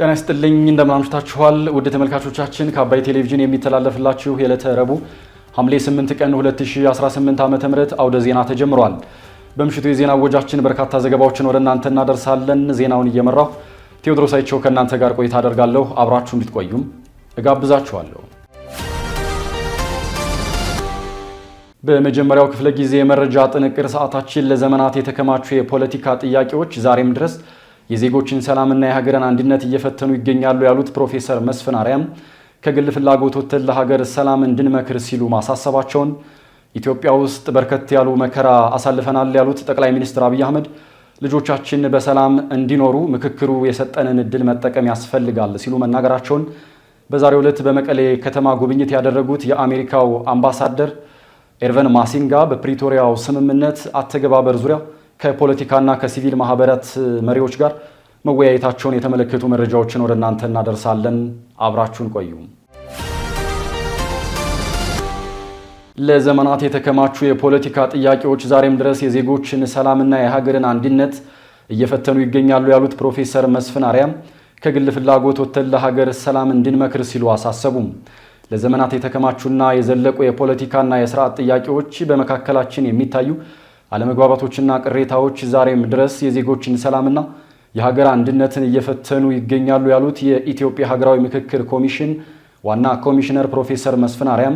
ጤና ይስጥልኝ እንደምን አምሽታችኋል ውድ ተመልካቾቻችን ከአባይ ቴሌቪዥን የሚተላለፍላችሁ የዕለተ ረቡዕ ሐምሌ 8 ቀን 2018 ዓ.ም አውደ ዜና ተጀምሯል። በምሽቱ የዜና ወጃችን በርካታ ዘገባዎችን ወደ እናንተ እናደርሳለን። ዜናውን እየመራው ቴዎድሮስ አይቸው ከእናንተ ጋር ቆይታ አደርጋለሁ። አብራችሁ እንድትቆዩም እጋብዛችኋለሁ። በመጀመሪያው ክፍለ ጊዜ የመረጃ ጥንቅር ሰዓታችን ለዘመናት የተከማቹ የፖለቲካ ጥያቄዎች ዛሬም ድረስ የዜጎችን ሰላምና የሀገርን አንድነት እየፈተኑ ይገኛሉ ያሉት ፕሮፌሰር መስፍን አርያም ከግል ፍላጎት ወጥተን ለሀገር ሰላም እንድንመክር ሲሉ ማሳሰባቸውን፣ ኢትዮጵያ ውስጥ በርከት ያሉ መከራ አሳልፈናል ያሉት ጠቅላይ ሚኒስትር አብይ አህመድ ልጆቻችን በሰላም እንዲኖሩ ምክክሩ የሰጠንን እድል መጠቀም ያስፈልጋል ሲሉ መናገራቸውን፣ በዛሬው ዕለት በመቀሌ ከተማ ጉብኝት ያደረጉት የአሜሪካው አምባሳደር ኤርቨን ማሲንጋ በፕሪቶሪያው ስምምነት አተገባበር ዙሪያ ከፖለቲካና ከሲቪል ማህበራት መሪዎች ጋር መወያየታቸውን የተመለከቱ መረጃዎችን ወደ እናንተ እናደርሳለን። አብራችሁን ቆዩ። ለዘመናት የተከማቹ የፖለቲካ ጥያቄዎች ዛሬም ድረስ የዜጎችን ሰላምና የሀገርን አንድነት እየፈተኑ ይገኛሉ ያሉት ፕሮፌሰር መስፍን አርያም ከግል ፍላጎት ወጥተን ለሀገር ሰላም እንድንመክር ሲሉ አሳሰቡም። ለዘመናት የተከማቹና የዘለቁ የፖለቲካና የስርዓት ጥያቄዎች በመካከላችን የሚታዩ አለመግባባቶችና ቅሬታዎች ዛሬም ድረስ የዜጎችን ሰላምና የሀገር አንድነትን እየፈተኑ ይገኛሉ ያሉት የኢትዮጵያ ሀገራዊ ምክክር ኮሚሽን ዋና ኮሚሽነር ፕሮፌሰር መስፍን አርያም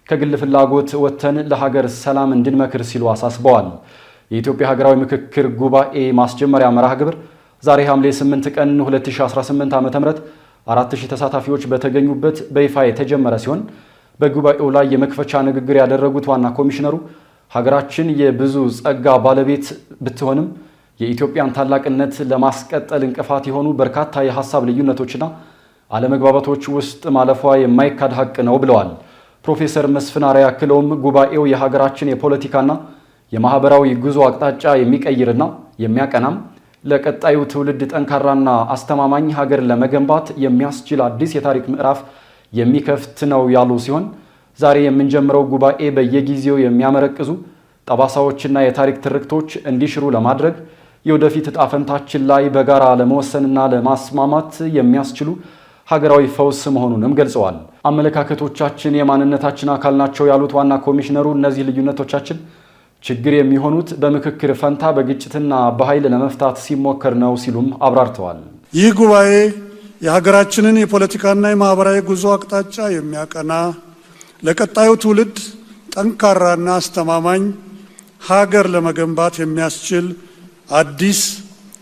ከግል ፍላጎት ወጥተን ለሀገር ሰላም እንድንመክር ሲሉ አሳስበዋል። የኢትዮጵያ ሀገራዊ ምክክር ጉባኤ ማስጀመሪያ መርሃ ግብር ዛሬ ሐምሌ 8 ቀን 2018 ዓ.ም 4000 ተሳታፊዎች በተገኙበት በይፋ የተጀመረ ሲሆን በጉባኤው ላይ የመክፈቻ ንግግር ያደረጉት ዋና ኮሚሽነሩ ሀገራችን የብዙ ጸጋ ባለቤት ብትሆንም የኢትዮጵያን ታላቅነት ለማስቀጠል እንቅፋት የሆኑ በርካታ የሐሳብ ልዩነቶችና አለመግባባቶች ውስጥ ማለፏ የማይካድ ሀቅ ነው ብለዋል። ፕሮፌሰር መስፍን አርያም አክለውም ጉባኤው የሀገራችን የፖለቲካና የማህበራዊ ጉዞ አቅጣጫ የሚቀይርና የሚያቀናም ለቀጣዩ ትውልድ ጠንካራና አስተማማኝ ሀገር ለመገንባት የሚያስችል አዲስ የታሪክ ምዕራፍ የሚከፍት ነው ያሉ ሲሆን ዛሬ የምንጀምረው ጉባኤ በየጊዜው የሚያመረቅዙ ጠባሳዎችና የታሪክ ትርክቶች እንዲሽሩ ለማድረግ የወደፊት ዕጣ ፈንታችን ላይ በጋራ ለመወሰንና ለማስማማት የሚያስችሉ ሀገራዊ ፈውስ መሆኑንም ገልጸዋል። አመለካከቶቻችን የማንነታችን አካል ናቸው ያሉት ዋና ኮሚሽነሩ እነዚህ ልዩነቶቻችን ችግር የሚሆኑት በምክክር ፈንታ በግጭትና በኃይል ለመፍታት ሲሞከር ነው ሲሉም አብራርተዋል። ይህ ጉባኤ የሀገራችንን የፖለቲካና የማህበራዊ ጉዞ አቅጣጫ የሚያቀና ለቀጣዩ ትውልድ ጠንካራና አስተማማኝ ሀገር ለመገንባት የሚያስችል አዲስ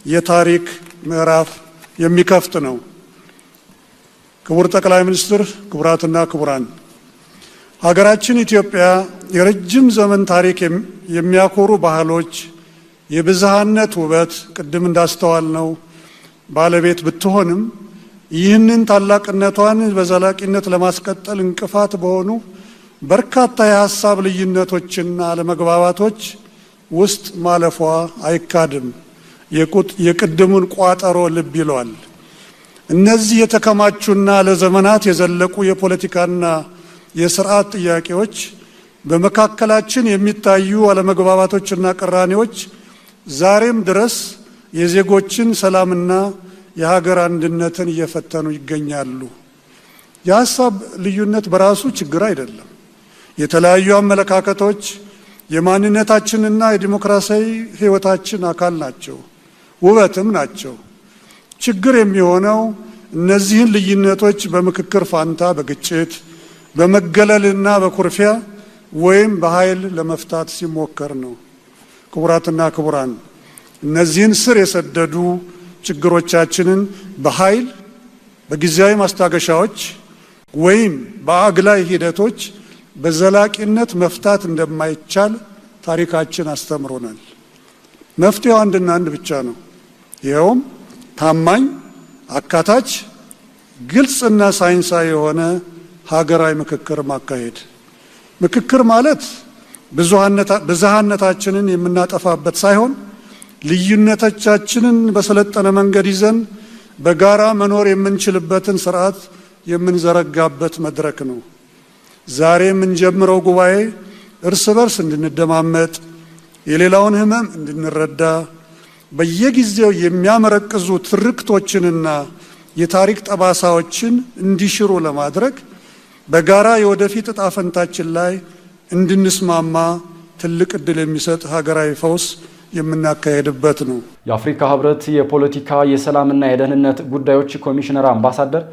የታሪክ ምዕራፍ የሚከፍት ነው። ክቡር ጠቅላይ ሚኒስትር፣ ክቡራትና ክቡራን፣ ሀገራችን ኢትዮጵያ የረጅም ዘመን ታሪክ የሚያኮሩ ባህሎች፣ የብዝሃነት ውበት ቅድም እንዳስተዋልነው ባለቤት ብትሆንም ይህንን ታላቅነቷን በዘላቂነት ለማስቀጠል እንቅፋት በሆኑ በርካታ የሀሳብ ልዩነቶችና አለመግባባቶች ውስጥ ማለፏ አይካድም። የቅድሙን ቋጠሮ ልብ ይሏል። እነዚህ የተከማቹና ለዘመናት የዘለቁ የፖለቲካና የስርዓት ጥያቄዎች በመካከላችን የሚታዩ አለመግባባቶችና ቅራኔዎች ዛሬም ድረስ የዜጎችን ሰላምና የሀገር አንድነትን እየፈተኑ ይገኛሉ። የሀሳብ ልዩነት በራሱ ችግር አይደለም። የተለያዩ አመለካከቶች የማንነታችንና የዲሞክራሲያዊ ሕይወታችን አካል ናቸው፣ ውበትም ናቸው። ችግር የሚሆነው እነዚህን ልዩነቶች በምክክር ፋንታ በግጭት በመገለልና በኩርፊያ ወይም በኃይል ለመፍታት ሲሞከር ነው። ክቡራትና ክቡራን፣ እነዚህን ስር የሰደዱ ችግሮቻችንን በኃይል በጊዜያዊ ማስታገሻዎች ወይም በአግላይ ሂደቶች በዘላቂነት መፍታት እንደማይቻል ታሪካችን አስተምሮናል። መፍትሄው አንድና አንድ ብቻ ነው። ይኸውም ታማኝ፣ አካታች፣ ግልጽና ሳይንሳዊ የሆነ ሀገራዊ ምክክር ማካሄድ። ምክክር ማለት ብዝሃነታችንን የምናጠፋበት ሳይሆን ልዩነቶቻችንን በሰለጠነ መንገድ ይዘን በጋራ መኖር የምንችልበትን ስርዓት የምንዘረጋበት መድረክ ነው። ዛሬ የምንጀምረው ጉባኤ እርስ በርስ እንድንደማመጥ፣ የሌላውን ሕመም እንድንረዳ፣ በየጊዜው የሚያመረቅዙ ትርክቶችንና የታሪክ ጠባሳዎችን እንዲሽሩ ለማድረግ በጋራ የወደፊት ዕጣ ፈንታችን ላይ እንድንስማማ ትልቅ ዕድል የሚሰጥ ሀገራዊ ፈውስ የምናካሄድበት ነው። የአፍሪካ ህብረት የፖለቲካ የሰላምና የደህንነት ጉዳዮች ኮሚሽነር አምባሳደር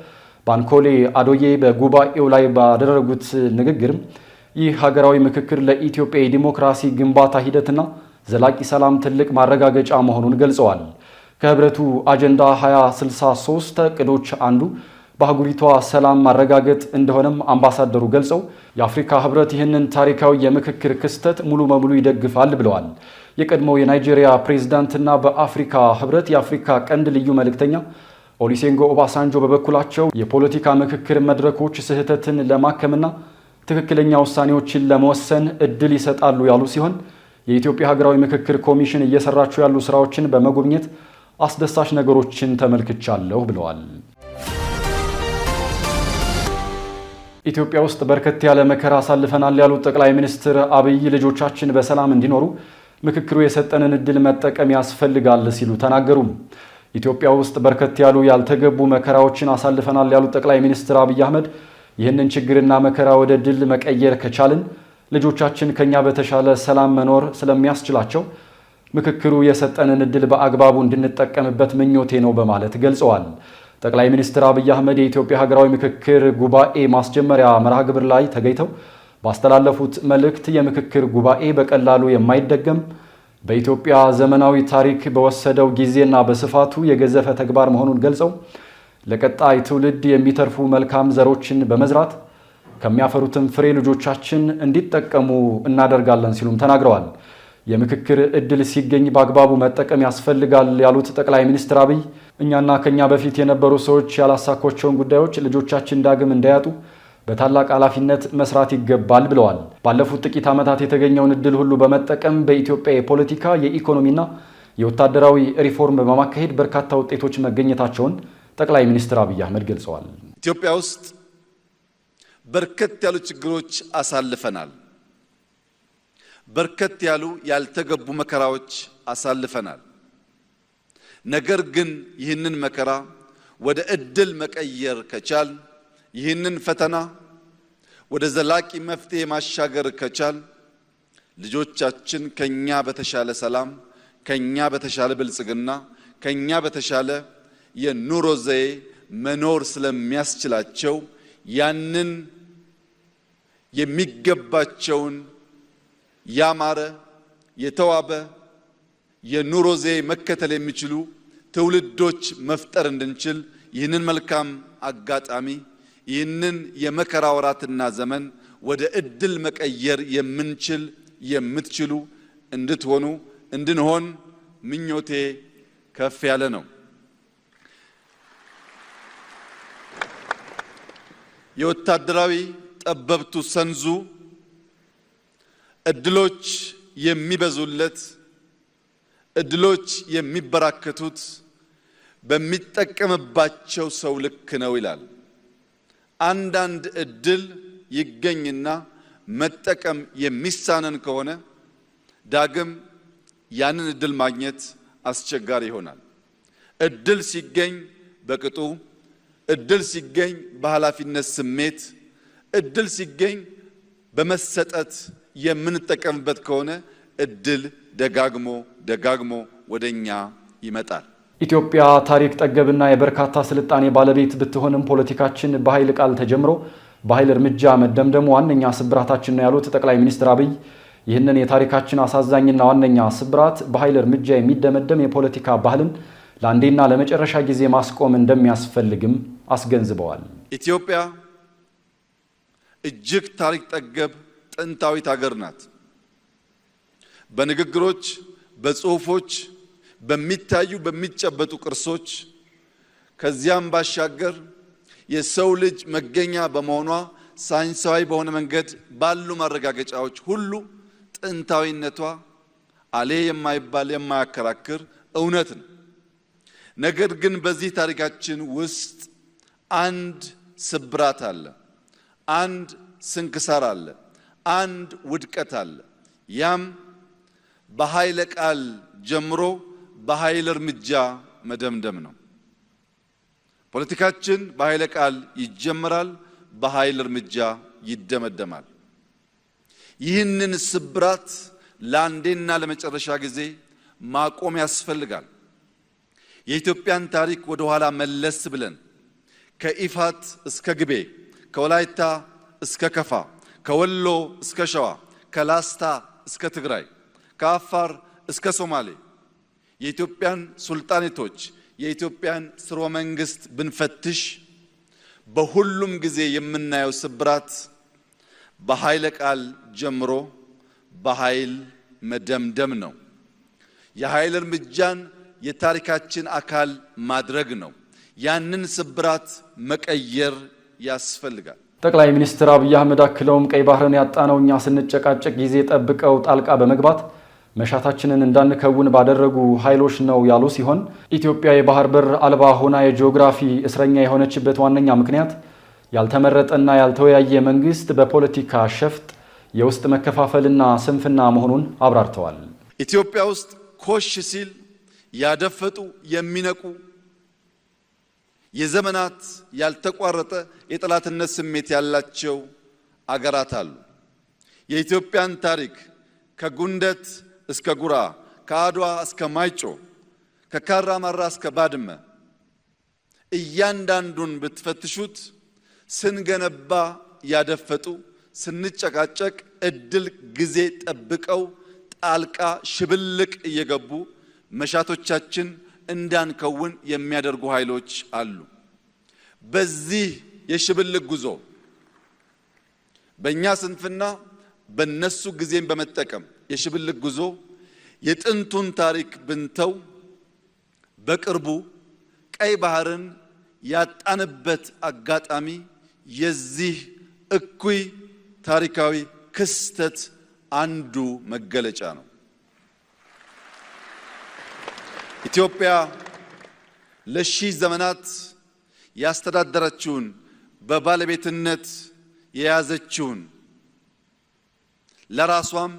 ባንኮሌ አዶዬ በጉባኤው ላይ ባደረጉት ንግግር ይህ ሀገራዊ ምክክር ለኢትዮጵያ የዲሞክራሲ ግንባታ ሂደትና ዘላቂ ሰላም ትልቅ ማረጋገጫ መሆኑን ገልጸዋል። ከህብረቱ አጀንዳ 2063 እቅዶች አንዱ በአህጉሪቷ ሰላም ማረጋገጥ እንደሆነም አምባሳደሩ ገልጸው የአፍሪካ ህብረት ይህንን ታሪካዊ የምክክር ክስተት ሙሉ በሙሉ ይደግፋል ብለዋል። የቀድሞው የናይጄሪያ ፕሬዝዳንትና በአፍሪካ ህብረት የአፍሪካ ቀንድ ልዩ መልእክተኛ ኦሉሴጉን ኦባሳንጆ በበኩላቸው የፖለቲካ ምክክር መድረኮች ስህተትን ለማከምና ትክክለኛ ውሳኔዎችን ለመወሰን እድል ይሰጣሉ ያሉ ሲሆን የኢትዮጵያ ሀገራዊ ምክክር ኮሚሽን እየሰራቸው ያሉ ስራዎችን በመጎብኘት አስደሳች ነገሮችን ተመልክቻለሁ ብለዋል። ኢትዮጵያ ውስጥ በርከት ያለ መከራ አሳልፈናል ያሉት ጠቅላይ ሚኒስትር አብይ ልጆቻችን በሰላም እንዲኖሩ ምክክሩ የሰጠንን እድል መጠቀም ያስፈልጋል ሲሉ ተናገሩ። ኢትዮጵያ ውስጥ በርከት ያሉ ያልተገቡ መከራዎችን አሳልፈናል ያሉት ጠቅላይ ሚኒስትር አብይ አህመድ ይህንን ችግርና መከራ ወደ ድል መቀየር ከቻልን ልጆቻችን ከኛ በተሻለ ሰላም መኖር ስለሚያስችላቸው ምክክሩ የሰጠንን እድል በአግባቡ እንድንጠቀምበት ምኞቴ ነው በማለት ገልጸዋል። ጠቅላይ ሚኒስትር አብይ አህመድ የኢትዮጵያ ሀገራዊ ምክክር ጉባኤ ማስጀመሪያ መርሃ ግብር ላይ ተገኝተው ባስተላለፉት መልእክት የምክክር ጉባኤ በቀላሉ የማይደገም በኢትዮጵያ ዘመናዊ ታሪክ በወሰደው ጊዜና በስፋቱ የገዘፈ ተግባር መሆኑን ገልጸው ለቀጣይ ትውልድ የሚተርፉ መልካም ዘሮችን በመዝራት ከሚያፈሩትም ፍሬ ልጆቻችን እንዲጠቀሙ እናደርጋለን ሲሉም ተናግረዋል። የምክክር እድል ሲገኝ በአግባቡ መጠቀም ያስፈልጋል ያሉት ጠቅላይ ሚኒስትር አብይ እኛና ከኛ በፊት የነበሩ ሰዎች ያላሳኳቸውን ጉዳዮች ልጆቻችን ዳግም እንዳያጡ በታላቅ ኃላፊነት መስራት ይገባል ብለዋል። ባለፉት ጥቂት ዓመታት የተገኘውን እድል ሁሉ በመጠቀም በኢትዮጵያ የፖለቲካ የኢኮኖሚና የወታደራዊ ሪፎርም በማካሄድ በርካታ ውጤቶች መገኘታቸውን ጠቅላይ ሚኒስትር አብይ አህመድ ገልጸዋል። ኢትዮጵያ ውስጥ በርከት ያሉ ችግሮች አሳልፈናል። በርከት ያሉ ያልተገቡ መከራዎች አሳልፈናል። ነገር ግን ይህንን መከራ ወደ እድል መቀየር ከቻል ይህንን ፈተና ወደ ዘላቂ መፍትሄ ማሻገር ከቻል ልጆቻችን ከኛ በተሻለ ሰላም፣ ከኛ በተሻለ ብልጽግና፣ ከኛ በተሻለ የኑሮ ዘዬ መኖር ስለሚያስችላቸው ያንን የሚገባቸውን ያማረ የተዋበ የኑሮ ዘዬ መከተል የሚችሉ ትውልዶች መፍጠር እንድንችል ይህንን መልካም አጋጣሚ ይህንን የመከራ ወራትና ዘመን ወደ እድል መቀየር የምትችሉ እንድትሆኑ እንድንሆን ምኞቴ ከፍ ያለ ነው። የወታደራዊ ጠበብቱ ሰንዙ እድሎች የሚበዙለት እድሎች የሚበራከቱት በሚጠቀምባቸው ሰው ልክ ነው ይላል። አንዳንድ እድል ይገኝና መጠቀም የሚሳነን ከሆነ ዳግም ያንን እድል ማግኘት አስቸጋሪ ይሆናል። እድል ሲገኝ በቅጡ፣ እድል ሲገኝ በኃላፊነት ስሜት፣ እድል ሲገኝ በመሰጠት የምንጠቀምበት ከሆነ እድል ደጋግሞ ወደኛ ይመጣል። ኢትዮጵያ ታሪክ ጠገብና የበርካታ ስልጣኔ ባለቤት ብትሆንም ፖለቲካችን በኃይል ቃል ተጀምሮ በኃይል እርምጃ መደምደሙ ዋነኛ ስብራታችን ነው ያሉት ጠቅላይ ሚኒስትር አብይ ይህንን የታሪካችን አሳዛኝና ዋነኛ ስብራት በኃይል እርምጃ የሚደመደም የፖለቲካ ባህልን ለአንዴና ለመጨረሻ ጊዜ ማስቆም እንደሚያስፈልግም አስገንዝበዋል። ኢትዮጵያ እጅግ ታሪክ ጠገብ ጥንታዊት ሀገር ናት። በንግግሮች፣ በጽሁፎች፣ በሚታዩ በሚጨበጡ ቅርሶች ከዚያም ባሻገር የሰው ልጅ መገኛ በመሆኗ ሳይንሳዊ በሆነ መንገድ ባሉ ማረጋገጫዎች ሁሉ ጥንታዊነቷ አሌ የማይባል የማያከራክር እውነት ነው። ነገር ግን በዚህ ታሪካችን ውስጥ አንድ ስብራት አለ፣ አንድ ስንክሳር አለ፣ አንድ ውድቀት አለ። ያም በኃይለ ቃል ጀምሮ በኃይል እርምጃ መደምደም ነው። ፖለቲካችን በኃይለ ቃል ይጀምራል፣ በኃይል እርምጃ ይደመደማል። ይህንን ስብራት ለአንዴና ለመጨረሻ ጊዜ ማቆም ያስፈልጋል። የኢትዮጵያን ታሪክ ወደ ኋላ መለስ ብለን ከኢፋት እስከ ግቤ፣ ከወላይታ እስከ ከፋ፣ ከወሎ እስከ ሸዋ፣ ከላስታ እስከ ትግራይ፣ ከአፋር እስከ ሶማሌ የኢትዮጵያን ሱልጣኔቶች የኢትዮጵያን ስርወ መንግስት ብንፈትሽ በሁሉም ጊዜ የምናየው ስብራት በኃይለ ቃል ጀምሮ በኃይል መደምደም ነው። የኃይል እርምጃን የታሪካችን አካል ማድረግ ነው። ያንን ስብራት መቀየር ያስፈልጋል። ጠቅላይ ሚኒስትር አብይ አህመድ አክለውም ቀይ ባህርን ያጣነው እኛ ስንጨቃጨቅ ጊዜ ጠብቀው ጣልቃ በመግባት መሻታችንን እንዳንከውን ባደረጉ ኃይሎች ነው ያሉ ሲሆን ኢትዮጵያ የባህር በር አልባ ሆና የጂኦግራፊ እስረኛ የሆነችበት ዋነኛ ምክንያት ያልተመረጠና ያልተወያየ መንግስት በፖለቲካ ሸፍጥ የውስጥ መከፋፈልና ስንፍና መሆኑን አብራርተዋል። ኢትዮጵያ ውስጥ ኮሽ ሲል ያደፈጡ የሚነቁ የዘመናት ያልተቋረጠ የጠላትነት ስሜት ያላቸው አገራት አሉ። የኢትዮጵያን ታሪክ ከጉንደት እስከ ጉራ፣ ከአድዋ እስከ ማይጮ፣ ከካራማራ እስከ ባድመ እያንዳንዱን ብትፈትሹት ስንገነባ ያደፈጡ፣ ስንጨቃጨቅ እድል ጊዜ ጠብቀው ጣልቃ ሽብልቅ እየገቡ መሻቶቻችን እንዳንከውን የሚያደርጉ ኃይሎች አሉ። በዚህ የሽብልቅ ጉዞ በእኛ ስንፍና በነሱ ጊዜን በመጠቀም የሽብልቅ ጉዞ የጥንቱን ታሪክ ብንተው በቅርቡ ቀይ ባህርን ያጣንበት አጋጣሚ የዚህ እኩይ ታሪካዊ ክስተት አንዱ መገለጫ ነው። ኢትዮጵያ ለሺህ ዘመናት ያስተዳደረችውን በባለቤትነት የያዘችውን ለራሷም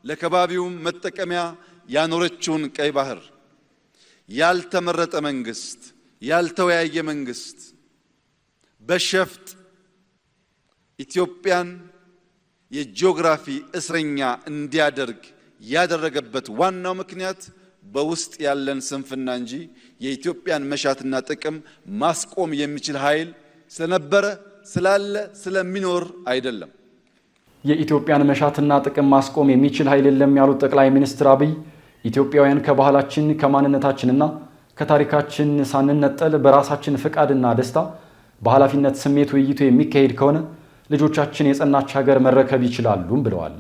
ለከባቢውም መጠቀሚያ ያኖረችውን ቀይ ባህር ያልተመረጠ መንግስት፣ ያልተወያየ መንግስት በሸፍጥ ኢትዮጵያን የጂኦግራፊ እስረኛ እንዲያደርግ ያደረገበት ዋናው ምክንያት በውስጥ ያለን ስንፍና እንጂ የኢትዮጵያን መሻትና ጥቅም ማስቆም የሚችል ኃይል ስለነበረ ስላለ ስለሚኖር አይደለም። የኢትዮጵያን መሻትና ጥቅም ማስቆም የሚችል ኃይል የለም ያሉት ጠቅላይ ሚኒስትር አብይ ኢትዮጵያውያን ከባህላችን ከማንነታችንና ከታሪካችን ሳንነጠል በራሳችን ፍቃድና ደስታ በኃላፊነት ስሜት ውይይቱ የሚካሄድ ከሆነ ልጆቻችን የጸናች ሀገር መረከብ ይችላሉም ብለዋል።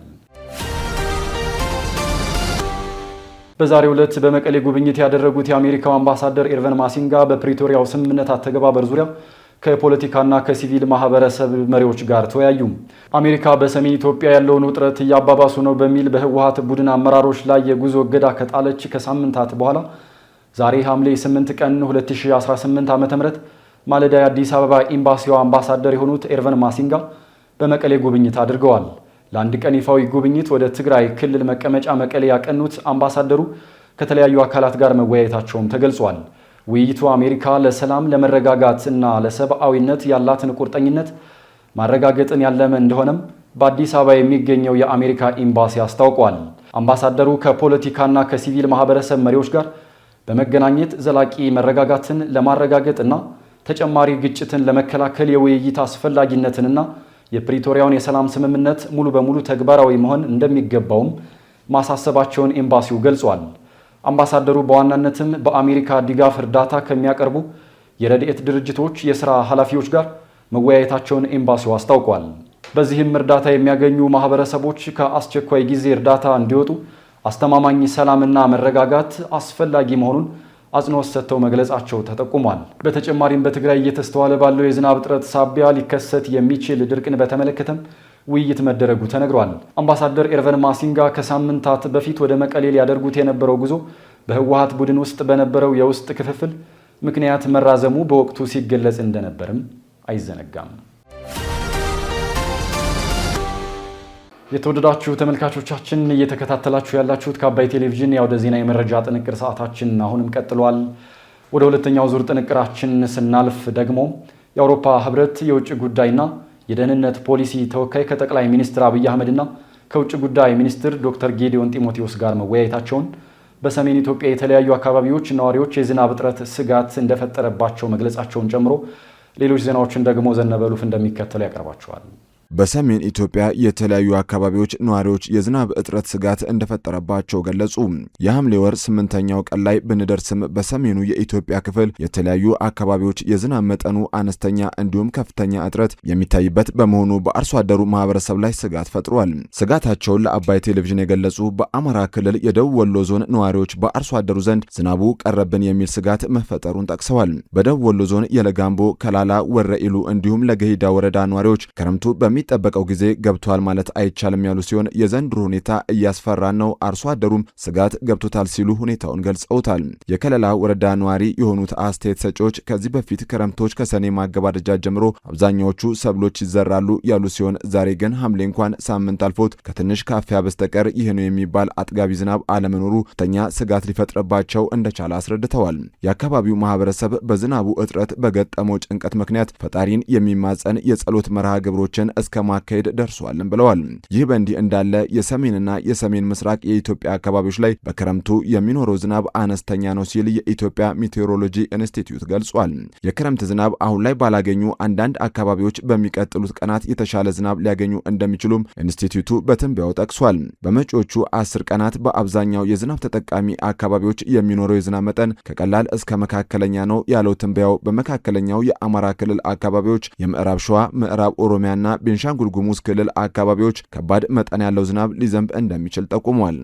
በዛሬው ዕለት በመቀሌ ጉብኝት ያደረጉት የአሜሪካው አምባሳደር ኤርቨን ማሲንጋ በፕሪቶሪያው ስምምነት አተገባበር ዙሪያ ከፖለቲካና ከሲቪል ማህበረሰብ መሪዎች ጋር ተወያዩ። አሜሪካ በሰሜን ኢትዮጵያ ያለውን ውጥረት እያባባሱ ነው በሚል በህወሓት ቡድን አመራሮች ላይ የጉዞ እገዳ ከጣለች ከሳምንታት በኋላ ዛሬ ሐምሌ 8 ቀን 2018 ዓ.ም ማለዳ የአዲስ አበባ ኤምባሲው አምባሳደር የሆኑት ኤርቨን ማሲንጋ በመቀሌ ጉብኝት አድርገዋል። ለአንድ ቀን ይፋዊ ጉብኝት ወደ ትግራይ ክልል መቀመጫ መቀሌ ያቀኑት አምባሳደሩ ከተለያዩ አካላት ጋር መወያየታቸውም ተገልጿል። ውይይቱ አሜሪካ ለሰላም ለመረጋጋት እና ለሰብአዊነት ያላትን ቁርጠኝነት ማረጋገጥን ያለመ እንደሆነም በአዲስ አበባ የሚገኘው የአሜሪካ ኤምባሲ አስታውቋል። አምባሳደሩ ከፖለቲካና ከሲቪል ማህበረሰብ መሪዎች ጋር በመገናኘት ዘላቂ መረጋጋትን ለማረጋገጥና ተጨማሪ ግጭትን ለመከላከል የውይይት አስፈላጊነትንና የፕሪቶሪያውን የሰላም ስምምነት ሙሉ በሙሉ ተግባራዊ መሆን እንደሚገባውም ማሳሰባቸውን ኤምባሲው ገልጿል። አምባሳደሩ በዋናነትም በአሜሪካ ድጋፍ እርዳታ ከሚያቀርቡ የረድኤት ድርጅቶች የሥራ ኃላፊዎች ጋር መወያየታቸውን ኤምባሲው አስታውቋል። በዚህም እርዳታ የሚያገኙ ማህበረሰቦች ከአስቸኳይ ጊዜ እርዳታ እንዲወጡ አስተማማኝ ሰላምና መረጋጋት አስፈላጊ መሆኑን አጽንኦት ሰጥተው መግለጻቸው ተጠቁሟል። በተጨማሪም በትግራይ እየተስተዋለ ባለው የዝናብ እጥረት ሳቢያ ሊከሰት የሚችል ድርቅን በተመለከተም ውይይት መደረጉ ተነግሯል። አምባሳደር ኤርቨን ማሲንጋ ከሳምንታት በፊት ወደ መቀሌ ሊያደርጉት የነበረው ጉዞ በህወሓት ቡድን ውስጥ በነበረው የውስጥ ክፍፍል ምክንያት መራዘሙ በወቅቱ ሲገለጽ እንደነበርም አይዘነጋም። የተወደዳችሁ ተመልካቾቻችን እየተከታተላችሁ ያላችሁት ከአባይ ቴሌቪዥን የአውደ ዜና የመረጃ ጥንቅር ሰዓታችን አሁንም ቀጥሏል። ወደ ሁለተኛው ዙር ጥንቅራችን ስናልፍ ደግሞ የአውሮፓ ህብረት የውጭ ጉዳይና የደህንነት ፖሊሲ ተወካይ ከጠቅላይ ሚኒስትር አብይ አህመድና ከውጭ ጉዳይ ሚኒስትር ዶክተር ጌዲዮን ጢሞቴዎስ ጋር መወያየታቸውን በሰሜን ኢትዮጵያ የተለያዩ አካባቢዎች ነዋሪዎች የዝናብ እጥረት ስጋት እንደፈጠረባቸው መግለጻቸውን ጨምሮ ሌሎች ዜናዎችን ደግሞ ዘነበሉፍ እንደሚከተለው ያቀርባቸዋል። በሰሜን ኢትዮጵያ የተለያዩ አካባቢዎች ነዋሪዎች የዝናብ እጥረት ስጋት እንደፈጠረባቸው ገለጹ። የሐምሌ ወር 8ኛው ቀን ላይ ብንደርስም በሰሜኑ የኢትዮጵያ ክፍል የተለያዩ አካባቢዎች የዝናብ መጠኑ አነስተኛ እንዲሁም ከፍተኛ እጥረት የሚታይበት በመሆኑ በአርሶ አደሩ ማህበረሰብ ላይ ስጋት ፈጥሯል። ስጋታቸውን ለአባይ ቴሌቪዥን የገለጹ በአማራ ክልል የደቡብ ወሎ ዞን ነዋሪዎች በአርሶ አደሩ ዘንድ ዝናቡ ቀረብን የሚል ስጋት መፈጠሩን ጠቅሰዋል። በደቡብ ወሎ ዞን የለጋምቦ፣ ከላላ፣ ወረኢሉ እንዲሁም ለገሂዳ ወረዳ ነዋሪዎች ክረምቱ የሚጠበቀው ጊዜ ገብቷል ማለት አይቻልም ያሉ ሲሆን የዘንድሮ ሁኔታ እያስፈራን ነው፣ አርሶ አደሩም ስጋት ገብቶታል ሲሉ ሁኔታውን ገልጸውታል። የከለላ ወረዳ ነዋሪ የሆኑት አስተያየት ሰጪዎች ከዚህ በፊት ክረምቶች ከሰኔ ማገባደጃ ጀምሮ አብዛኛዎቹ ሰብሎች ይዘራሉ ያሉ ሲሆን ዛሬ ግን ሐምሌ እንኳን ሳምንት አልፎት ከትንሽ ካፊያ በስተቀር ይህ ነው የሚባል አጥጋቢ ዝናብ አለመኖሩ ከፍተኛ ስጋት ሊፈጥርባቸው እንደቻለ አስረድተዋል። የአካባቢው ማህበረሰብ በዝናቡ እጥረት በገጠመው ጭንቀት ምክንያት ፈጣሪን የሚማጸን የጸሎት መርሃ ግብሮችን እስከ ማካሄድ ደርሷልም ብለዋል። ይህ በእንዲህ እንዳለ የሰሜንና የሰሜን ምስራቅ የኢትዮጵያ አካባቢዎች ላይ በክረምቱ የሚኖረው ዝናብ አነስተኛ ነው ሲል የኢትዮጵያ ሜቴሮሎጂ ኢንስቲትዩት ገልጿል። የክረምት ዝናብ አሁን ላይ ባላገኙ አንዳንድ አካባቢዎች በሚቀጥሉት ቀናት የተሻለ ዝናብ ሊያገኙ እንደሚችሉም ኢንስቲትዩቱ በትንበያው ጠቅሷል። በመጪዎቹ 10 ቀናት በአብዛኛው የዝናብ ተጠቃሚ አካባቢዎች የሚኖረው የዝናብ መጠን ከቀላል እስከ መካከለኛ ነው ያለው ትንበያው በመካከለኛው የአማራ ክልል አካባቢዎች፣ የምዕራብ ሸዋ፣ ምዕራብ ኦሮሚያና ቤንሻንጉል ጉሙዝ ክልል አካባቢዎች ከባድ መጠን ያለው ዝናብ ሊዘንብ እንደሚችል ጠቁሟል።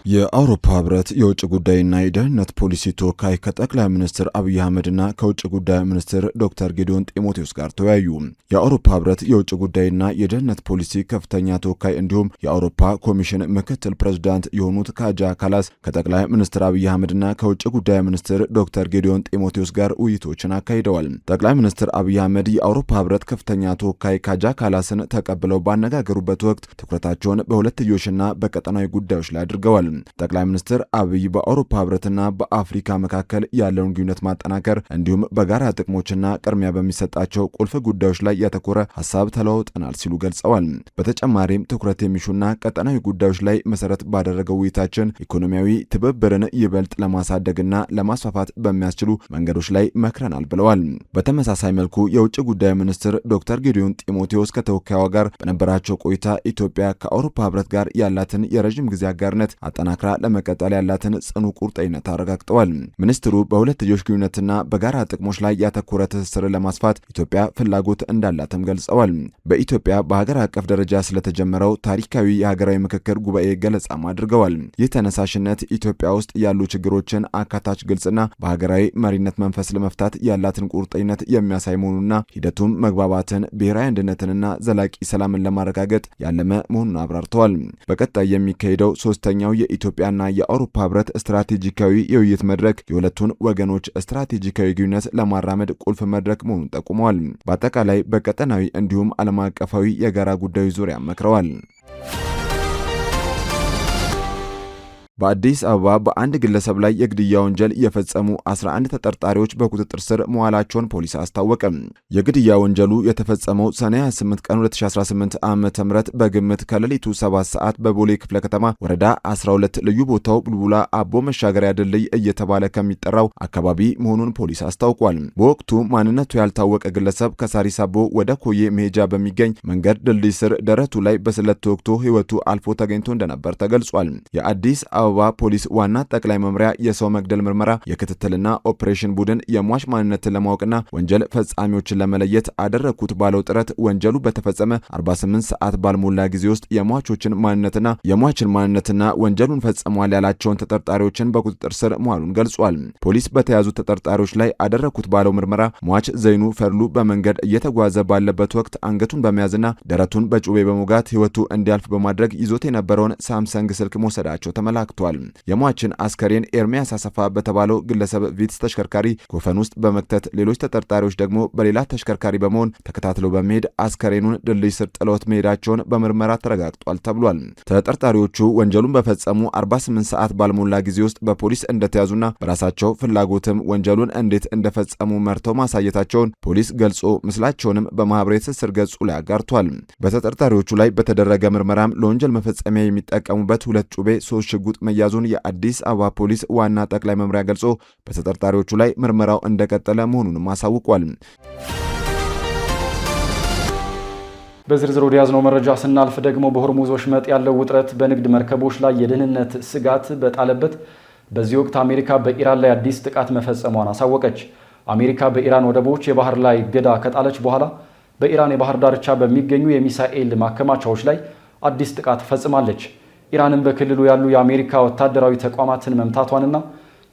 የአውሮፓ ህብረት የውጭ ጉዳይና የደህንነት ፖሊሲ ተወካይ ከጠቅላይ ሚኒስትር አብይ አህመድና ከውጭ ጉዳይ ሚኒስትር ዶክተር ጌዲዮን ጢሞቴዎስ ጋር ተወያዩ። የአውሮፓ ህብረት የውጭ ጉዳይና የደህንነት ፖሊሲ ከፍተኛ ተወካይ እንዲሁም የአውሮፓ ኮሚሽን ምክትል ፕሬዝዳንት የሆኑት ካጃ ካላስ ከጠቅላይ ሚኒስትር አብይ አህመድና ከውጭ ጉዳይ ሚኒስትር ዶክተር ጌዲዮን ጢሞቴዎስ ጋር ውይይቶችን አካሂደዋል። ጠቅላይ ሚኒስትር አብይ አህመድ የአውሮፓ ህብረት ከፍተኛ ተወካይ ካጃ ካላስን ተቀብለው ባነጋገሩበት ወቅት ትኩረታቸውን በሁለትዮሽና በቀጠናዊ ጉዳዮች ላይ አድርገዋል። ጠቅላይ ሚኒስትር አብይ በአውሮፓ ህብረትና በአፍሪካ መካከል ያለውን ግንኙነት ማጠናከር እንዲሁም በጋራ ጥቅሞችና ቅድሚያ በሚሰጣቸው ቁልፍ ጉዳዮች ላይ ያተኮረ ሐሳብ ተለዋውጠናል ሲሉ ገልጸዋል። በተጨማሪም ትኩረት የሚሹና ቀጠናዊ ጉዳዮች ላይ መሰረት ባደረገው ውይይታችን ኢኮኖሚያዊ ትብብርን ይበልጥ ለማሳደግና ለማስፋፋት በሚያስችሉ መንገዶች ላይ መክረናል ብለዋል። በተመሳሳይ መልኩ የውጭ ጉዳይ ሚኒስትር ዶክተር ጌዲዮን ጢሞቴዎስ ከተወካዩ ጋር በነበራቸው ቆይታ ኢትዮጵያ ከአውሮፓ ህብረት ጋር ያላትን የረጅም ጊዜ አጋርነት አጠናክራ ለመቀጠል ያላትን ጽኑ ቁርጠኝነት አረጋግጠዋል። ሚኒስትሩ በሁለትዮሽ ግንኙነትና በጋራ ጥቅሞች ላይ ያተኮረ ትስስርን ለማስፋት ኢትዮጵያ ፍላጎት እንዳላትም ገልጸዋል። በኢትዮጵያ በሀገር አቀፍ ደረጃ ስለተጀመረው ታሪካዊ የሀገራዊ ምክክር ጉባኤ ገለጻም አድርገዋል። ይህ ተነሳሽነት ኢትዮጵያ ውስጥ ያሉ ችግሮችን አካታች፣ ግልጽና በሀገራዊ መሪነት መንፈስ ለመፍታት ያላትን ቁርጠኝነት የሚያሳይ መሆኑና ሂደቱም መግባባትን፣ ብሔራዊ አንድነትንና ዘላቂ ሰላምን ለማረጋገጥ ያለመ መሆኑን አብራርተዋል። በቀጣይ የሚካሄደው ሶስተኛው የኢትዮጵያና የአውሮፓ ህብረት ስትራቴጂካዊ የውይይት መድረክ የሁለቱን ወገኖች ስትራቴጂካዊ ግንኙነት ለማራመድ ቁልፍ መድረክ መሆኑን ጠቁመዋል። በአጠቃላይ በቀጠናዊ እንዲሁም ዓለም አቀፋዊ የጋራ ጉዳዮች ዙሪያ መክረዋል። በአዲስ አበባ በአንድ ግለሰብ ላይ የግድያ ወንጀል የፈጸሙ 11 ተጠርጣሪዎች በቁጥጥር ስር መዋላቸውን ፖሊስ አስታወቀ። የግድያ ወንጀሉ የተፈጸመው ሰኔ 28 ቀን 2018 ዓ.ም በግምት ከሌሊቱ 7 ሰዓት በቦሌ ክፍለ ከተማ ወረዳ 12 ልዩ ቦታው ቡልቡላ አቦ መሻገሪያ ድልድይ እየተባለ ከሚጠራው አካባቢ መሆኑን ፖሊስ አስታውቋል። በወቅቱ ማንነቱ ያልታወቀ ግለሰብ ከሳሪስ አቦ ወደ ኮዬ መሄጃ በሚገኝ መንገድ ድልድይ ስር ደረቱ ላይ በስለት ተወግቶ ህይወቱ አልፎ ተገኝቶ እንደነበር ተገልጿል። የአዲስ አበባ ፖሊስ ዋና ጠቅላይ መምሪያ የሰው መግደል ምርመራ የክትትልና ኦፕሬሽን ቡድን የሟች ማንነትን ለማወቅና ወንጀል ፈጻሚዎችን ለመለየት አደረኩት ባለው ጥረት ወንጀሉ በተፈጸመ 48 ሰዓት ባልሞላ ጊዜ ውስጥ የሟችን ማንነትና ወንጀሉን ፈጽሟል ያላቸውን ተጠርጣሪዎችን በቁጥጥር ስር መዋሉን ገልጿል። ፖሊስ በተያዙ ተጠርጣሪዎች ላይ አደረኩት ባለው ምርመራ ሟች ዘይኑ ፈርሉ በመንገድ እየተጓዘ ባለበት ወቅት አንገቱን በመያዝና ደረቱን በጩቤ በመውጋት ህይወቱ እንዲያልፍ በማድረግ ይዞት የነበረውን ሳምሰንግ ስልክ መውሰዳቸው ተመላክቷል። አጋርቷል። የሟችን አስከሬን ኤርሚያስ አሰፋ በተባለው ግለሰብ ቪትስ ተሽከርካሪ ኮፈን ውስጥ በመክተት ሌሎች ተጠርጣሪዎች ደግሞ በሌላ ተሽከርካሪ በመሆን ተከታትለው በመሄድ አስከሬኑን ድልድይ ስር ጥለውት መሄዳቸውን በምርመራ ተረጋግጧል ተብሏል። ተጠርጣሪዎቹ ወንጀሉን በፈጸሙ 48 ሰዓት ባልሞላ ጊዜ ውስጥ በፖሊስ እንደተያዙና በራሳቸው ፍላጎትም ወንጀሉን እንዴት እንደፈጸሙ መርተው ማሳየታቸውን ፖሊስ ገልጾ ምስላቸውንም በማህበራዊ ትስስር ገጹ ላይ አጋርቷል። በተጠርጣሪዎቹ ላይ በተደረገ ምርመራም ለወንጀል መፈጸሚያ የሚጠቀሙበት 2 ጩቤ፣ 3 ሽጉጥ መያዙን የአዲስ አበባ ፖሊስ ዋና ጠቅላይ መምሪያ ገልጾ በተጠርጣሪዎቹ ላይ ምርመራው እንደቀጠለ መሆኑንም አሳውቋል። በዝርዝር ወደ ያዝነው መረጃ ስናልፍ ደግሞ በሆርሙዝ ወሽመጥ ያለው ውጥረት በንግድ መርከቦች ላይ የደህንነት ስጋት በጣለበት በዚህ ወቅት አሜሪካ በኢራን ላይ አዲስ ጥቃት መፈጸሟን አሳወቀች። አሜሪካ በኢራን ወደቦች የባህር ላይ እገዳ ከጣለች በኋላ በኢራን የባህር ዳርቻ በሚገኙ የሚሳኤል ማከማቻዎች ላይ አዲስ ጥቃት ፈጽማለች። ኢራንም በክልሉ ያሉ የአሜሪካ ወታደራዊ ተቋማትን መምታቷንና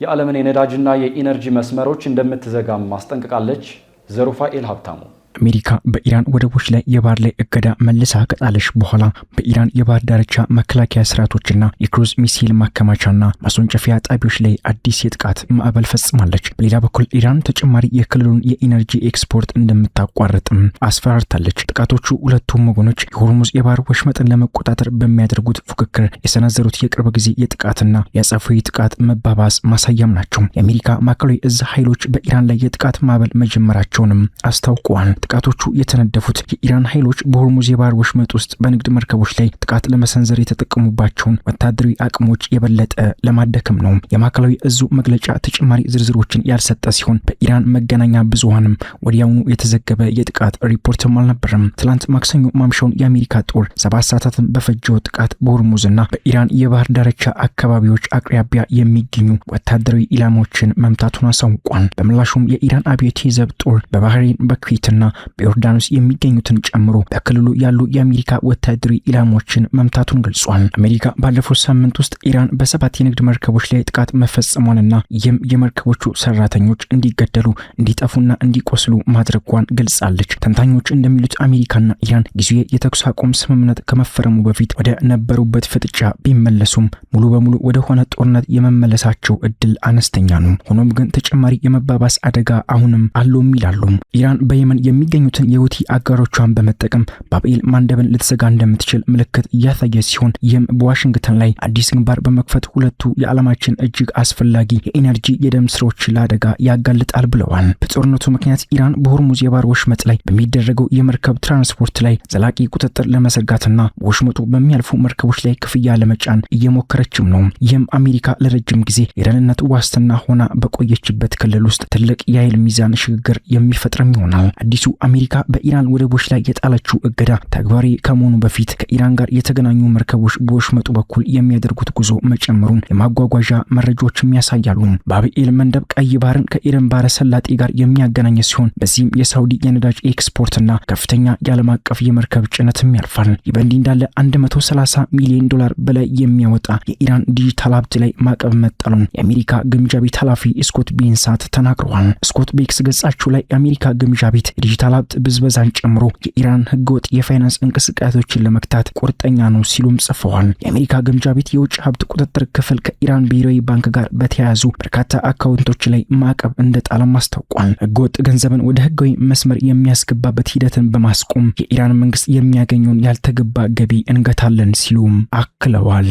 የዓለምን የነዳጅና የኢነርጂ መስመሮች እንደምትዘጋም ማስጠንቅቃለች። ዘሩፋኤል ሀብታሙ አሜሪካ በኢራን ወደቦች ላይ የባህር ላይ እገዳ መልሳ ከጣለች በኋላ በኢራን የባህር ዳርቻ መከላከያ ስርዓቶችና የክሩዝ ሚሳኤል ማከማቻና ማስወንጨፊያ ጣቢያዎች ላይ አዲስ የጥቃት ማዕበል ፈጽማለች። በሌላ በኩል ኢራን ተጨማሪ የክልሉን የኢነርጂ ኤክስፖርት እንደምታቋርጥም አስፈራርታለች። ጥቃቶቹ ሁለቱም ወገኖች የሆርሙዝ የባህር ወሽመጥን ለመቆጣጠር በሚያደርጉት ፉክክር የሰነዘሩት የቅርብ ጊዜ የጥቃትና የአጸፋዊ ጥቃት መባባስ ማሳያም ናቸው። የአሜሪካ ማዕከላዊ እዝ ኃይሎች በኢራን ላይ የጥቃት ማዕበል መጀመራቸውንም አስታውቀዋል። ጥቃቶቹ የተነደፉት የኢራን ኃይሎች በሆርሙዝ የባህር ወሽመጥ ውስጥ በንግድ መርከቦች ላይ ጥቃት ለመሰንዘር የተጠቀሙባቸውን ወታደራዊ አቅሞች የበለጠ ለማደከም ነው። የማዕከላዊ እዙ መግለጫ ተጨማሪ ዝርዝሮችን ያልሰጠ ሲሆን በኢራን መገናኛ ብዙሃንም ወዲያውኑ የተዘገበ የጥቃት ሪፖርትም አልነበረም። ትላንት ማክሰኞ ማምሻውን የአሜሪካ ጦር 7 ሰዓታትን በፈጀው ጥቃት በሆርሙዝና በኢራን የባህር ዳርቻ አካባቢዎች አቅራቢያ የሚገኙ ወታደራዊ ኢላማዎችን መምታቱን አሳውቋል። በምላሹም የኢራን አብዮታዊ ዘብ ጦር በባህሬን በኩዌትና በዮርዳኖስ የሚገኙትን ጨምሮ በክልሉ ያሉ የአሜሪካ ወታደራዊ ኢላማዎችን መምታቱን ገልጿል። አሜሪካ ባለፈው ሳምንት ውስጥ ኢራን በ7 የንግድ መርከቦች ላይ ጥቃት መፈጸሟንና ይህም የመርከቦቹ ሰራተኞች እንዲገደሉ፣ እንዲጠፉና እንዲቆስሉ ማድረጓን ገልጻለች። ተንታኞች እንደሚሉት አሜሪካና ኢራን ጊዜያዊ የተኩስ አቁም ስምምነት ከመፈረሙ በፊት ወደ ነበሩበት ፍጥጫ ቢመለሱም ሙሉ በሙሉ ወደ ሆነ ጦርነት የመመለሳቸው እድል አነስተኛ ነው። ሆኖም ግን ተጨማሪ የመባባስ አደጋ አሁንም አሉም ይላሉ። ኢራን በየመን የሚገኙትን የሁቲ አጋሮቿን በመጠቀም ባብኤል ማንደብን ልትዘጋ እንደምትችል ምልክት እያሳየ ሲሆን ይህም በዋሽንግተን ላይ አዲስ ግንባር በመክፈት ሁለቱ የዓለማችን እጅግ አስፈላጊ የኢነርጂ የደም ስሮች ለአደጋ ያጋልጣል ብለዋል። በጦርነቱ ምክንያት ኢራን በሆርሙዝ የባህር ወሽመጥ ላይ በሚደረገው የመርከብ ትራንስፖርት ላይ ዘላቂ ቁጥጥር ለመዘርጋትና ወሽመጡ በሚያልፉ መርከቦች ላይ ክፍያ ለመጫን እየሞከረችም ነው። ይህም አሜሪካ ለረጅም ጊዜ የደህንነት ዋስትና ሆና በቆየችበት ክልል ውስጥ ትልቅ የኃይል ሚዛን ሽግግር የሚፈጥርም ይሆናል። አዲሱ አሜሪካ በኢራን ወደቦች ላይ የጣለችው እገዳ ተግባራዊ ከመሆኑ በፊት ከኢራን ጋር የተገናኙ መርከቦች በወሽመጡ በኩል የሚያደርጉት ጉዞ መጨመሩን የማጓጓዣ መረጃዎችም ያሳያሉ። ባብኤል መንደብ ቀይ ባህርን ከኢራን ባህረ ሰላጤ ጋር የሚያገናኝ ሲሆን በዚህም የሳውዲ የነዳጅ ኤክስፖርትና ከፍተኛ የዓለም አቀፍ የመርከብ ጭነትም ያልፋል። ይህ በእንዲህ እንዳለ $130 ሚሊዮን በላይ የሚያወጣ የኢራን ዲጂታል ሀብት ላይ ማዕቀብ መጣሉን የአሜሪካ ግምጃ ቤት ኃላፊ ስኮት ቤንሳት ተናግረዋል። ስኮት ቤክስ ገጻቸው ላይ የአሜሪካ ግምጃ ቤት ዲጂታል ሀብት ብዝበዛን ጨምሮ የኢራን ህገወጥ የፋይናንስ እንቅስቃሴዎችን ለመክታት ቁርጠኛ ነው ሲሉም ጽፈዋል። የአሜሪካ ግምጃ ቤት የውጭ ሀብት ቁጥጥር ክፍል ከኢራን ብሔራዊ ባንክ ጋር በተያያዙ በርካታ አካውንቶች ላይ ማዕቀብ እንደጣለም አስታውቋል። ህገወጥ ገንዘብን ወደ ህጋዊ መስመር የሚያስገባበት ሂደትን በማስቆም የኢራን መንግስት የሚያገኘውን ያልተገባ ገቢ እንገታለን ሲሉም አክለዋል።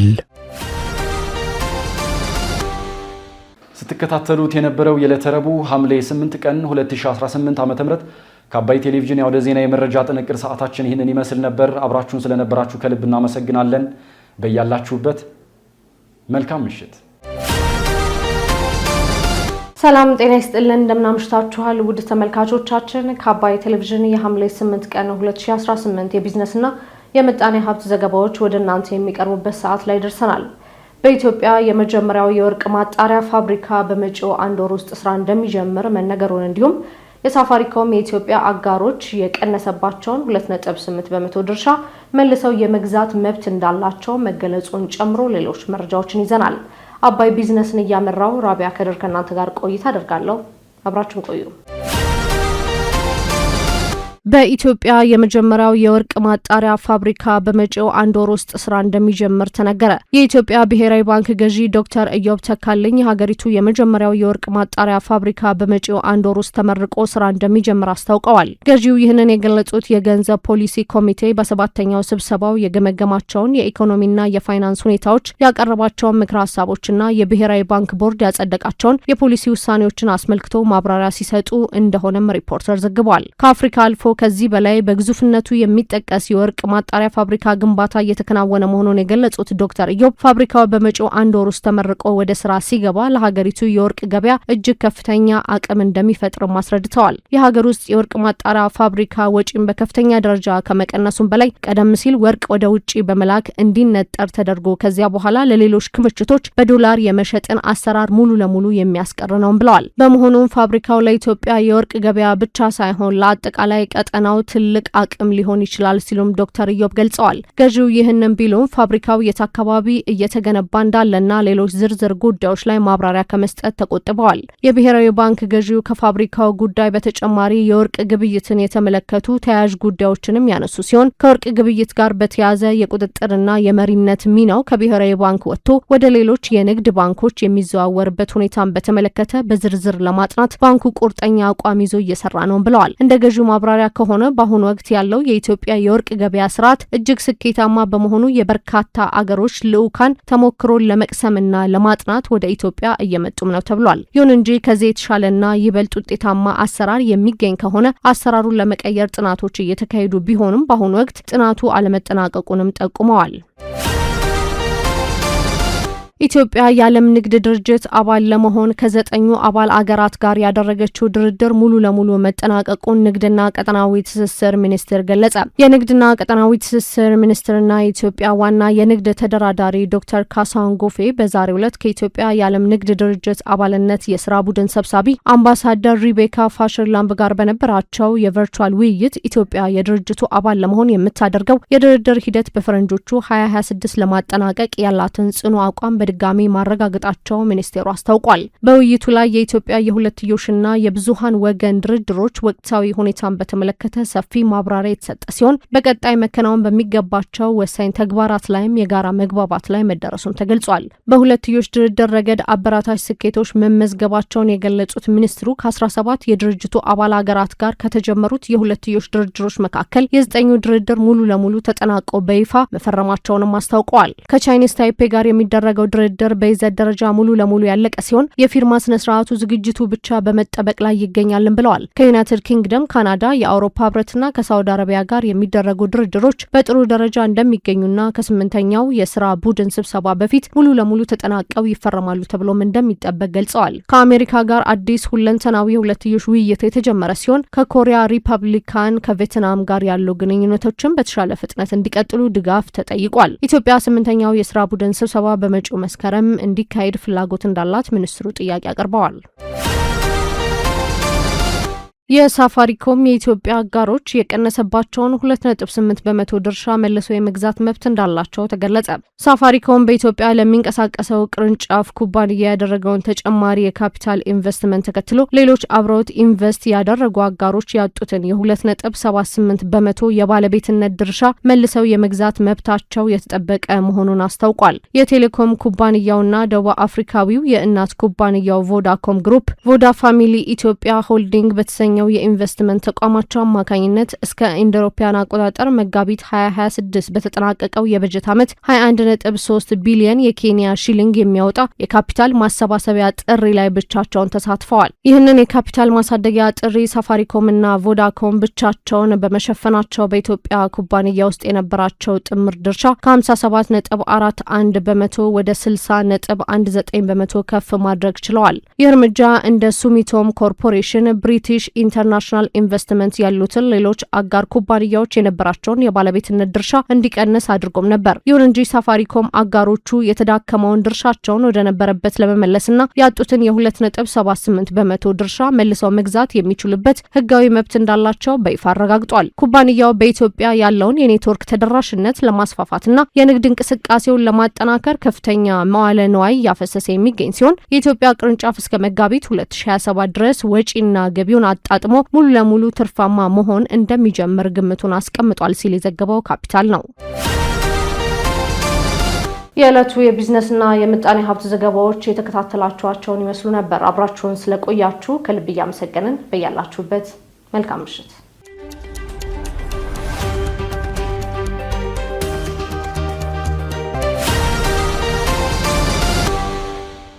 ስትከታተሉት የነበረው የዕለተ ረቡዕ ሐምሌ 8 ቀን 2018 ዓ.ም ከአባይ ቴሌቪዥን ያውደ ዜና የመረጃ ጥንቅር ሰዓታችን ይህንን ይመስል ነበር። አብራችሁን ስለነበራችሁ ከልብ እናመሰግናለን። በያላችሁበት መልካም ምሽት። ሰላም ጤና ይስጥልን። እንደምናምሽታችኋል ውድ ተመልካቾቻችን። ከአባይ ቴሌቪዥን የሐምሌ 8 ቀን 2018 የቢዝነስና የምጣኔ ሀብት ዘገባዎች ወደ እናንተ የሚቀርቡበት ሰዓት ላይ ደርሰናል። በኢትዮጵያ የመጀመሪያው የወርቅ ማጣሪያ ፋብሪካ በመጪው 1 ወር ውስጥ ስራ እንደሚጀምር መነገሩን እንዲሁም የሳፋሪኮም የኢትዮጵያ አጋሮች የቀነሰባቸውን 2.8% ድርሻ መልሰው የመግዛት መብት እንዳላቸው መገለጹን ጨምሮ ሌሎች መረጃዎችን ይዘናል። አባይ ቢዝነስን እያመራው ራቢያ ከድር ከናንተ ጋር ቆይታ አደርጋለሁ። አብራችሁን ቆዩ። በኢትዮጵያ የመጀመሪያው የወርቅ ማጣሪያ ፋብሪካ በመጪው 1 ወር ውስጥ ስራ እንደሚጀምር ተነገረ። የኢትዮጵያ ብሔራዊ ባንክ ገዢ ዶክተር ኢዮብ ተካልኝ የሀገሪቱ የመጀመሪያው የወርቅ ማጣሪያ ፋብሪካ በመጪው 1 ወር ውስጥ ተመርቆ ስራ እንደሚጀምር አስታውቀዋል። ገዢው ይህንን የገለጹት የገንዘብ ፖሊሲ ኮሚቴ በ7ኛው ስብሰባው የገመገማቸውን የኢኮኖሚና የፋይናንስ ሁኔታዎች ያቀረባቸውን ምክረ ሀሳቦችና የብሔራዊ ባንክ ቦርድ ያጸደቃቸውን የፖሊሲ ውሳኔዎችን አስመልክቶ ማብራሪያ ሲሰጡ እንደሆነም ሪፖርተር ዘግቧል። ከአፍሪካ አልፎ ከዚህ በላይ በግዙፍነቱ የሚጠቀስ የወርቅ ማጣሪያ ፋብሪካ ግንባታ እየተከናወነ መሆኑን የገለጹት ዶክተር ኢዮብ ፋብሪካው በመጪው 1 ወር ውስጥ ተመርቆ ወደ ስራ ሲገባ ለሀገሪቱ የወርቅ ገበያ እጅግ ከፍተኛ አቅም እንደሚፈጥርም አስረድተዋል። የሀገር ውስጥ የወርቅ ማጣሪያ ፋብሪካ ወጪን በከፍተኛ ደረጃ ከመቀነሱም በላይ ቀደም ሲል ወርቅ ወደ ውጪ በመላክ እንዲነጠር ተደርጎ ከዚያ በኋላ ለሌሎች ክምችቶች በዶላር የመሸጥን አሰራር ሙሉ ለሙሉ የሚያስቀር ነው ብለዋል። በመሆኑም ፋብሪካው ለኢትዮጵያ የወርቅ ገበያ ብቻ ሳይሆን ለአጠቃላይ ቀጠናው ትልቅ አቅም ሊሆን ይችላል ሲሉም ዶክተር ኢዮብ ገልጸዋል። ገዢው ይህንን ቢሉም ፋብሪካው የት አካባቢ እየተገነባ እንዳለና ሌሎች ዝርዝር ጉዳዮች ላይ ማብራሪያ ከመስጠት ተቆጥበዋል። የብሔራዊ ባንክ ገዢው ከፋብሪካው ጉዳይ በተጨማሪ የወርቅ ግብይትን የተመለከቱ ተያያዥ ጉዳዮችንም ያነሱ ሲሆን ከወርቅ ግብይት ጋር በተያያዘ የቁጥጥርና የመሪነት ሚናው ከብሔራዊ ባንክ ወጥቶ ወደ ሌሎች የንግድ ባንኮች የሚዘዋወርበት ሁኔታን በተመለከተ በዝርዝር ለማጥናት ባንኩ ቁርጠኛ አቋም ይዞ እየሰራ ነው ብለዋል። እንደ ገዢው ማብራሪያ ከሆነ በአሁኑ ወቅት ያለው የኢትዮጵያ የወርቅ ገበያ ስርዓት እጅግ ስኬታማ በመሆኑ የበርካታ አገሮች ልዑካን ተሞክሮን ለመቅሰምና ለማጥናት ወደ ኢትዮጵያ እየመጡም ነው ተብሏል። ይሁን እንጂ ከዚህ የተሻለና ይበልጥ ውጤታማ አሰራር የሚገኝ ከሆነ አሰራሩን ለመቀየር ጥናቶች እየተካሄዱ ቢሆንም በአሁኑ ወቅት ጥናቱ አለመጠናቀቁንም ጠቁመዋል። ኢትዮጵያ የዓለም ንግድ ድርጅት አባል ለመሆን ከ9 አባል አገራት ጋር ያደረገችው ድርድር ሙሉ ለሙሉ መጠናቀቁን ንግድና ቀጠናዊ ትስስር ሚኒስቴር ገለጸ። የንግድና ቀጠናዊ ትስስር ሚኒስቴርና የኢትዮጵያ ዋና የንግድ ተደራዳሪ ዶክተር ካሳሁን ጎፌ በዛሬው ዕለት ከኢትዮጵያ የዓለም ንግድ ድርጅት አባልነት የስራ ቡድን ሰብሳቢ አምባሳደር ሪቤካ ፋሽርላምብ ጋር በነበራቸው የቨርቹዋል ውይይት ኢትዮጵያ የድርጅቱ አባል ለመሆን የምታደርገው የድርድር ሂደት በፈረንጆቹ 2026 ለማጠናቀቅ ያላትን ጽኑ አቋም በድጋሚ ማረጋገጣቸው ሚኒስቴሩ አስታውቋል። በውይይቱ ላይ የኢትዮጵያ የሁለትዮሽና የብዙሃን ወገን ድርድሮች ወቅታዊ ሁኔታን በተመለከተ ሰፊ ማብራሪያ የተሰጠ ሲሆን በቀጣይ መከናወን በሚገባቸው ወሳኝ ተግባራት ላይም የጋራ መግባባት ላይ መደረሱም ተገልጿል። በሁለትዮሽ ድርድር ረገድ አበራታች ስኬቶች መመዝገባቸውን የገለጹት ሚኒስትሩ ከ17 የድርጅቱ አባል ሀገራት ጋር ከተጀመሩት የሁለትዮሽ ድርድሮች መካከል የ9ኙ ድርድር ሙሉ ለሙሉ ተጠናቀው በይፋ መፈረማቸውንም አስታውቀዋል። ከቻይኒስ ታይፔ ጋር የሚደረገው ድርድር በይዘት ደረጃ ሙሉ ለሙሉ ያለቀ ሲሆን የፊርማ ስነ ስርዓቱ ዝግጅቱ ብቻ በመጠበቅ ላይ ይገኛልን ብለዋል። ከዩናይትድ ኪንግደም፣ ካናዳ፣ የአውሮፓ ህብረትና ከሳውዲ አረቢያ ጋር የሚደረጉ ድርድሮች በጥሩ ደረጃ እንደሚገኙና ከ8ኛው የስራ ቡድን ስብሰባ በፊት ሙሉ ለሙሉ ተጠናቀው ይፈረማሉ ተብሎም እንደሚጠበቅ ገልጸዋል። ከአሜሪካ ጋር አዲስ ሁለንተናዊ የሁለትዮሽ ውይይት የተጀመረ ሲሆን ከኮሪያ ሪፐብሊካን ከቬትናም ጋር ያሉ ግንኙነቶችን በተሻለ ፍጥነት እንዲቀጥሉ ድጋፍ ተጠይቋል። ኢትዮጵያ 8ኛው የስራ ቡድን ስብሰባ በመጪው መስከረም እንዲካሄድ ፍላጎት እንዳላት ሚኒስትሩ ጥያቄ አቅርበዋል። የሳፋሪኮም የኢትዮጵያ አጋሮች የቀነሰባቸውን 2.8 በመቶ ድርሻ መልሶ የመግዛት መብት እንዳላቸው ተገለጸ። ሳፋሪኮም በኢትዮጵያ ለሚንቀሳቀሰው ቅርንጫፍ ኩባንያ ያደረገውን ተጨማሪ የካፒታል ኢንቨስትመንት ተከትሎ ሌሎች አብረውት ኢንቨስት ያደረጉ አጋሮች ያጡትን የ2.78 በመቶ የባለቤትነት ድርሻ መልሰው የመግዛት መብታቸው የተጠበቀ መሆኑን አስታውቋል። የቴሌኮም ኩባንያውና ደቡብ አፍሪካዊው የእናት ኩባንያው ቮዳኮም ግሩፕ ቮዳ ፋሚሊ ኢትዮጵያ ሆልዲንግ በተሰኘ የኢንቨስትመንት ተቋማቸው አማካኝነት እስከ አውሮፓውያን አቆጣጠር መጋቢት 2026 በተጠናቀቀው የበጀት ዓመት 21.3 ቢሊዮን የኬንያ ሺሊንግ የሚያወጣ የካፒታል ማሰባሰቢያ ጥሪ ላይ ብቻቸውን ተሳትፈዋል። ይህንን የካፒታል ማሳደጊያ ጥሪ ሳፋሪኮምና ቮዳኮም ብቻቸውን በመሸፈናቸው በኢትዮጵያ ኩባንያ ውስጥ የነበራቸው ጥምር ድርሻ ከ57.41 በመቶ ወደ 60.19 በመቶ ከፍ ማድረግ ችለዋል። ይህ እርምጃ እንደ ሱሚቶም ኮርፖሬሽን፣ ብሪቲሽ ኢንተርናሽናል ኢንቨስትመንት ያሉትን ሌሎች አጋር ኩባንያዎች የነበራቸውን የባለቤትነት ድርሻ እንዲቀንስ አድርጎም ነበር። ይሁን እንጂ ሳፋሪኮም አጋሮቹ የተዳከመውን ድርሻቸውን ወደ ነበረበት ለመመለስና ያጡትን የ2.78 በመቶ ድርሻ መልሰው መግዛት የሚችሉበት ሕጋዊ መብት እንዳላቸው በይፋ አረጋግጧል። ኩባንያው በኢትዮጵያ ያለውን የኔትወርክ ተደራሽነት ለማስፋፋትና የንግድ እንቅስቃሴውን ለማጠናከር ከፍተኛ መዋለ ንዋይ እያፈሰሰ የሚገኝ ሲሆን የኢትዮጵያ ቅርንጫፍ እስከ መጋቢት 2027 ድረስ ወጪና ገቢውን አጣጥሞ ሙሉ ለሙሉ ትርፋማ መሆን እንደሚጀምር ግምቱን አስቀምጧል ሲል የዘገበው ካፒታል ነው። የዕለቱ የቢዝነስና የምጣኔ ሀብት ዘገባዎች የተከታተላችኋቸውን ይመስሉ ነበር። አብራችሁን ስለቆያችሁ ከልብ እያመሰገንን በያላችሁበት መልካም ምሽት